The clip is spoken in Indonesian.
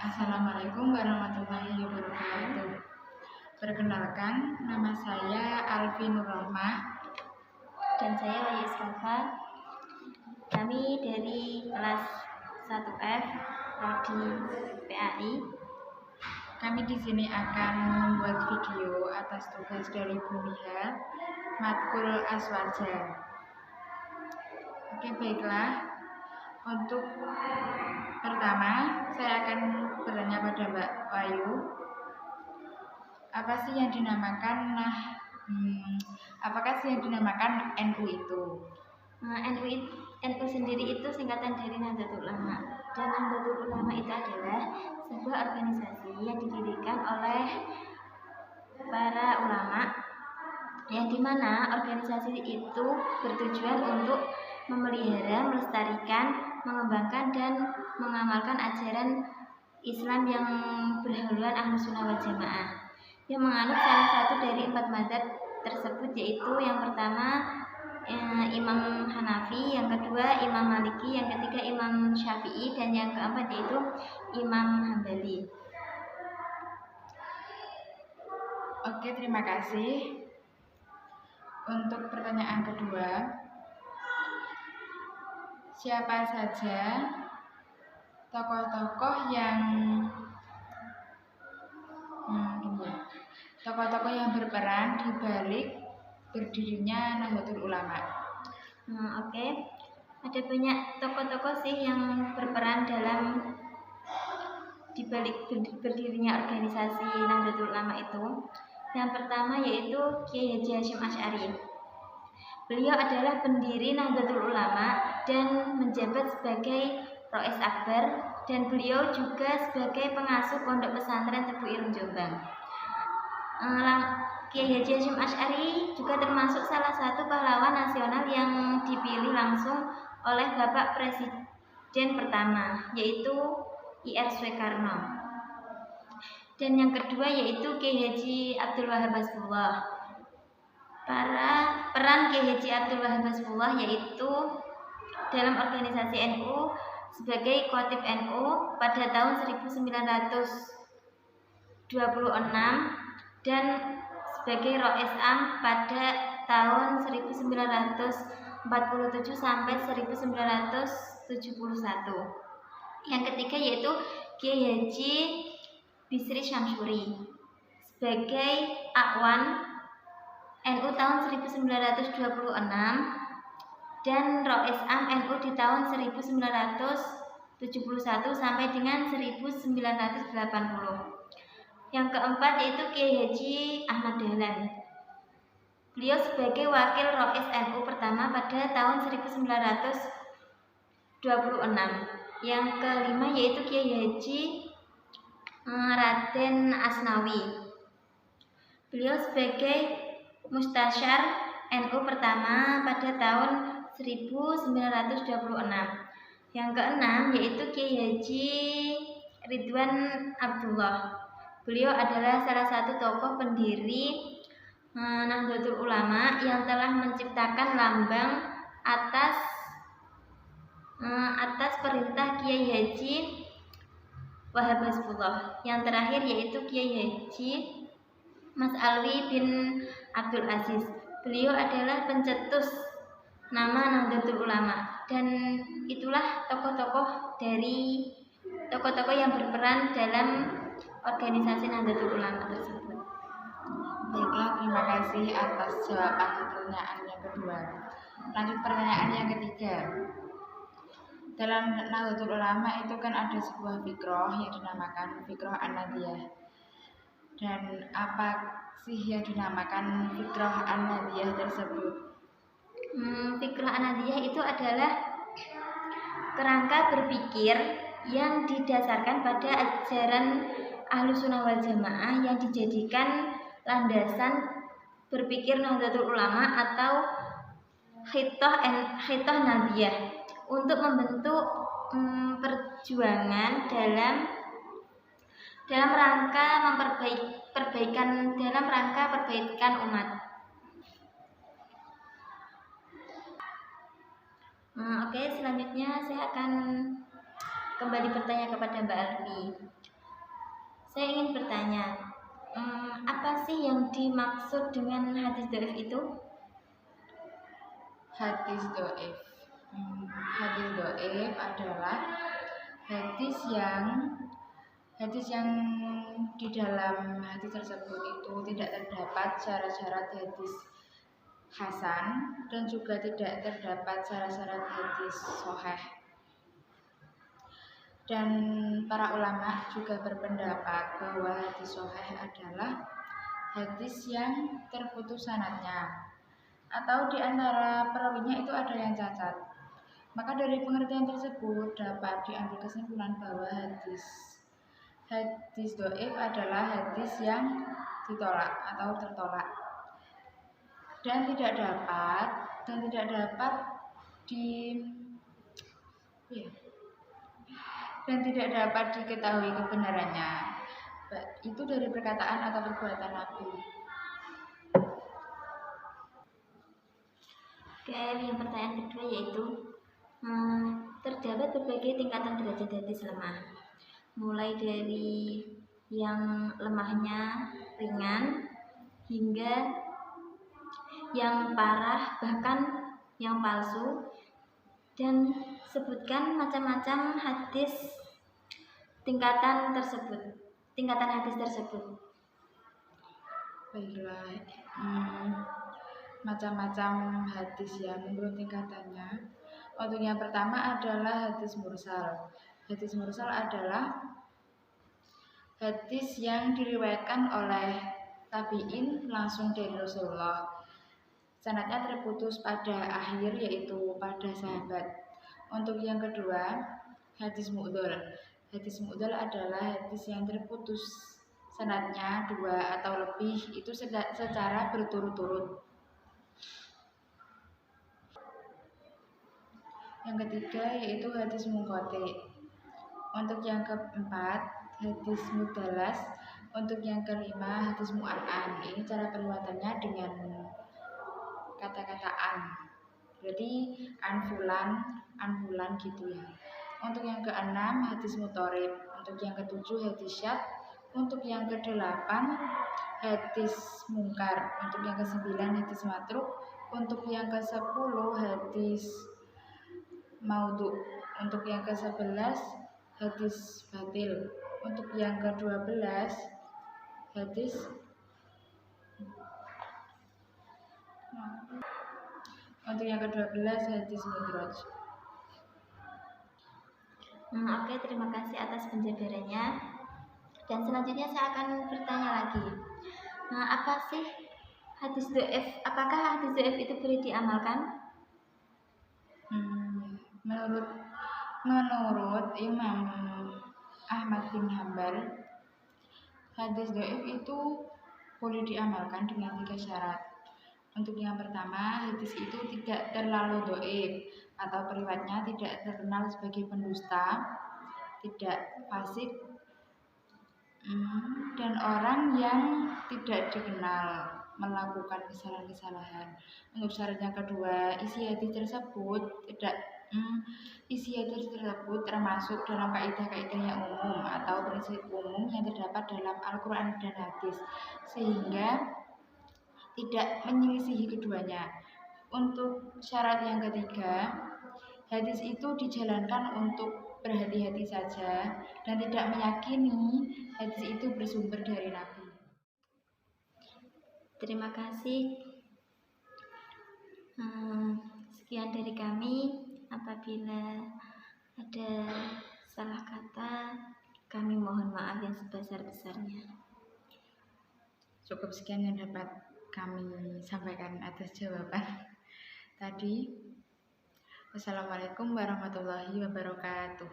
Assalamualaikum warahmatullahi wabarakatuh. Perkenalkan, nama saya Alfi Nurrahma dan saya Wayes Kafa. Kami dari kelas 1F Prodi PAI. Kami di sini akan membuat video atas tugas dari Bu Nia, Matkul Aswaja. Oke, baiklah. Untuk pertama, saya akan bertanya pada Mbak Wayu, apakah sih yang dinamakan NU itu? NU sendiri itu singkatan dari Nahdlatul Ulama, dan Nahdlatul Ulama itu adalah sebuah organisasi yang didirikan oleh para ulama, yang dimana organisasi itu bertujuan untuk memelihara, melestarikan, mengembangkan dan mengamalkan ajaran Islam yang berhaluan Ahlus Sunnah wal Jamaah, yang menganut salah satu dari 4 mazhab tersebut, yaitu yang pertama Imam Hanafi, yang kedua Imam Maliki, yang ketiga Imam Syafi'i, dan yang keempat yaitu Imam Hambali. Oke, terima kasih. Untuk pertanyaan kedua, siapa saja tokoh-tokoh yang berperan di balik berdirinya Nahdlatul Ulama? Oke. Ada banyak tokoh-tokoh sih yang berperan dalam di balik berdirinya organisasi Nahdlatul Ulama itu. Yang pertama yaitu Kiai Haji Hasyim Asy'ari. Beliau adalah pendiri Nahdlatul Ulama dan menjabat sebagai Rois Akbar, dan beliau juga sebagai pengasuh Pondok Pesantren Tebu Ireng Jombang. Kiai Haji Hasyim Asy'ari juga termasuk salah satu pahlawan nasional yang dipilih langsung oleh Bapak Presiden pertama, yaitu Ir Soekarno. Dan yang kedua yaitu Kiai Haji Abdul Wahab Hasbullah. Peran Kiai Haji Abdul Wahab Hasbullah yaitu dalam organisasi NU sebagai Khatib NU pada tahun 1926 dan sebagai Rois Am pada tahun 1947 sampai 1971. Yang ketiga yaitu Kiai Haji Bisri Syamsuri sebagai Akwan NU tahun 1926 dan Rois Am NU di tahun 1971 sampai dengan 1980. Yang keempat yaitu Kiai Haji Ahmad Dahlan. Beliau sebagai Wakil Rois NU pertama pada tahun 1926. Yang kelima yaitu Kiai Haji Raden Asnawi. Beliau sebagai Mustasyar NU pertama pada tahun 1926. Yang keenam yaitu Kiai Haji Ridwan Abdullah. Beliau adalah salah satu tokoh pendiri Nahdlatul Ulama yang telah menciptakan lambang atas perintah Kiai Haji Wahab Hasbullah. Yang terakhir yaitu Kiai Haji Mas Alwi bin Abdul Aziz. Beliau adalah pencetus nama Nahdlatul Ulama, dan itulah tokoh-tokoh yang berperan dalam organisasi Nahdlatul Ulama tersebut. Baiklah, terima kasih atas jawaban pertanyaan yang kedua. Lanjut pertanyaan yang ketiga. Dalam Nahdlatul Ulama itu kan ada sebuah fikroh yang dinamakan fikroh An-Nadiyah. Dan apa sih yang dinamakan fikroh An-Nadiyah tersebut? Fikroh An-Nadiyah itu adalah kerangka berpikir yang didasarkan pada ajaran Ahlus Sunnah wal Jamaah yang dijadikan landasan berpikir Nahdlatul Ulama atau Khithah Nadiyah untuk membentuk perjuangan dalam rangka perbaikan umat. Oke, selanjutnya saya akan kembali bertanya kepada Mbak Alfi. Saya ingin bertanya, apa sih yang dimaksud dengan hadis dhaif itu? Hadis doif. Hadis doif adalah hadis yang di dalam hadis tersebut itu tidak terdapat syarat-syarat hadis hasan dan juga tidak terdapat syarat-syarat hadis sahih. Dan para ulama juga berpendapat bahwa hadis sahih adalah hadis yang terputus sanadnya atau di antara perawinya itu ada yang cacat. Maka dari pengertian tersebut dapat diambil kesimpulan bahwa hadis doif adalah hadis yang ditolak atau tertolak dan tidak dapat diketahui kebenarannya. Itu dari perkataan atau perbuatan Nabi. Oke, yang pertanyaan kedua yaitu terdapat berbagai tingkatan derajat hadis lemah, mulai dari yang lemahnya ringan hingga yang parah bahkan yang palsu, dan sebutkan macam-macam tingkatan hadis tersebut. Baiklah, macam-macam hadis yang menurut tingkatannya. Untuk yang pertama adalah hadis mursal. Hadis mursal adalah hadis yang diriwayatkan oleh tabi'in langsung dari Rasulullah. Sanadnya terputus pada akhir yaitu pada sahabat. Untuk yang kedua, hadis mu'dhal. Hadis mu'dhal adalah hadis yang terputus sanadnya 2 atau lebih itu secara berturut-turut. Yang ketiga yaitu hadis munqati. Untuk yang keempat, hadis mudalas. Untuk yang kelima, hadis mu'an'an. Ini cara periwayatannya dengan kata-kata an. Berarti an fulan gitu ya. Untuk yang keenam, hadis mutorib. Untuk yang ketujuh, hadis syad. Untuk yang kedelapan, hadis mungkar. Untuk yang kesembilan, hadis matruk. Untuk yang kesepuluh, hadis maudhu. Untuk yang ke-11 hadis batil. Untuk yang ke-12 hadis mudraj. Oke, terima kasih atas penjabarannya. Dan selanjutnya saya akan bertanya lagi. Apa sih hadis dhaif? Apakah hadis dhaif itu boleh diamalkan? Menurut Imam Ahmad bin Hanbal, hadis dhaif itu boleh diamalkan dengan 3 syarat. Untuk yang pertama, hadis itu tidak terlalu dhaif atau periwayatnya tidak terkenal sebagai pendusta, tidak fasik, dan orang yang tidak dikenal melakukan kesalahan-kesalahan. Untuk syarat yang kedua, isi hadis tersebut termasuk dalam kaidah-kaidah yang umum atau prinsip umum yang terdapat dalam Al-Quran dan hadis, sehingga tidak menyelisihi keduanya. Untuk syarat yang ketiga, hadis itu dijalankan untuk berhati-hati saja dan tidak meyakini hadis itu bersumber dari Nabi. Terima kasih. Sekian dari kami. Apabila ada salah kata, kami mohon maaf yang sebesar-besarnya. Cukup sekian yang dapat kami sampaikan atas jawaban tadi. Wassalamualaikum warahmatullahi wabarakatuh.